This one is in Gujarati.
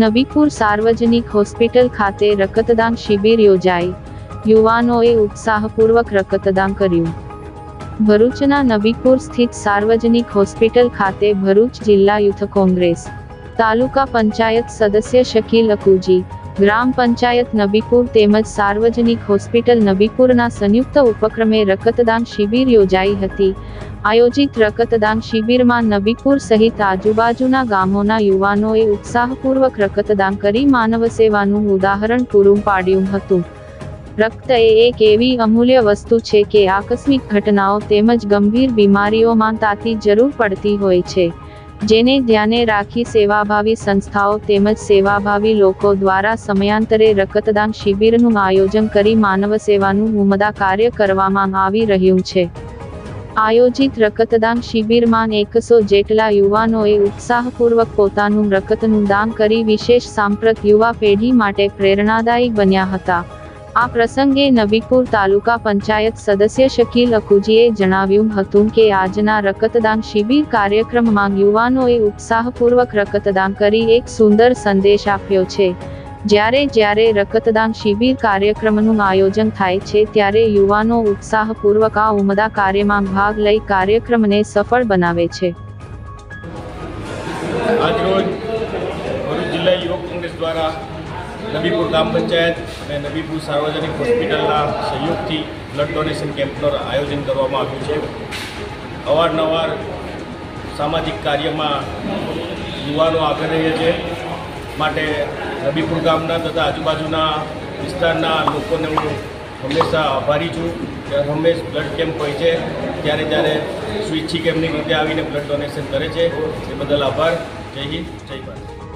નબીપુર સાર્વજનિક હોસ્પિટલ ખાતે રક્તદાન શિબિર યોજાઈ. યુવાનોએ ઉત્સાહપૂર્વક રક્તદાન કર્યું. ભરૂચના નબીપુર સ્થિત સાર્વજનિક હોસ્પિટલ ખાતે ભરૂચ જિલ્લા યુથ કોંગ્રેસ, તાલુકા પંચાયત સદસ્ય શકીલ અકુજી, ગ્રામ પંચાયત નબીપુર તેમજ સાર્વજનિક હોસ્પિટલ નબીપુરના સંયુક્ત ઉપક્રમે રક્તદાન શિબિર યોજાઈ હતી. આયોજિત રક્તદાન શિબિરમાં નબીપુર સહિત આજુબાજુના ગામોના યુવાનોએ ઉત્સાહપૂર્વક રક્તદાન કરી માનવ સેવાનું ઉદાહરણ પૂરું પાડ્યું હતું. રક્ત એ એક એવી અમૂલ્ય વસ્તુ છે કે આકસ્મિક ઘટનાઓ તેમજ ગંભીર બીમારીઓમાં તાતી જરૂર પડતી હોય છે, જેને ધ્યાને રાખી સેવાભાવી સંસ્થાઓ તેમજ સેવાભાવી લોકો દ્વારા સમયાંતરે રક્તદાન શિબિરનું આયોજન કરી માનવ સેવાનું ઉમદા કાર્ય કરવામાં આવી રહ્યું છે. આયોજિત રક્તદાન શિબિરમાં 100 જેટલા યુવાનોએ ઉત્સાહપૂર્વક પોતાનું રક્તનું દાન કરી વિશેષ સાંપ્રત યુવા પેઢી માટે પ્રેરણાદાયી બન્યા હતા. આ પ્રસંગે નબીપુર તાલુકા પંચાયત સદસ્ય શકીલ અકુજીએ જણાવ્યું હતું કે આજના રક્તદાન શિબિર કાર્યક્રમમાં યુવાનોએ ઉત્સાહપૂર્વક રક્તદાન કરી એક સુંદર સંદેશ આપ્યો છે. જ્યારે રક્તદાન શિબિર કાર્યક્રમનું આયોજન થાય છે ત્યારે યુવાનો ઉત્સાહપૂર્વક આ ઉમદા કાર્યમાં ભાગ લઈ કાર્યક્રમને સફળ બનાવે છે. આજરોજ ભરૂચ જિલ્લા યુવક કોંગ્રેસ દ્વારા નબીપુર ગ્રામ પંચાયત અને નબીપુર સાર્વજનિક હોસ્પિટલના સહયોગથી બ્લડ ડોનેશન કેમ્પનું આયોજન કરવામાં આવ્યું છે. અવારનવાર સામાજિક કાર્યમાં યુવાનો આગળ રહે છે, માટે નબીપુર ગામના તથા આજુબાજુના વિસ્તારના લોકોને હું હંમેશા આભારી છું. હંમેશ બ્લડ કેમ્પ હોય છે ત્યારે સ્વૈચ્છિક એમની રીતે આવીને બ્લડ ડોનેશન કરે છે. એ બદલ આભાર. જય હિન્દ, જય ભારત.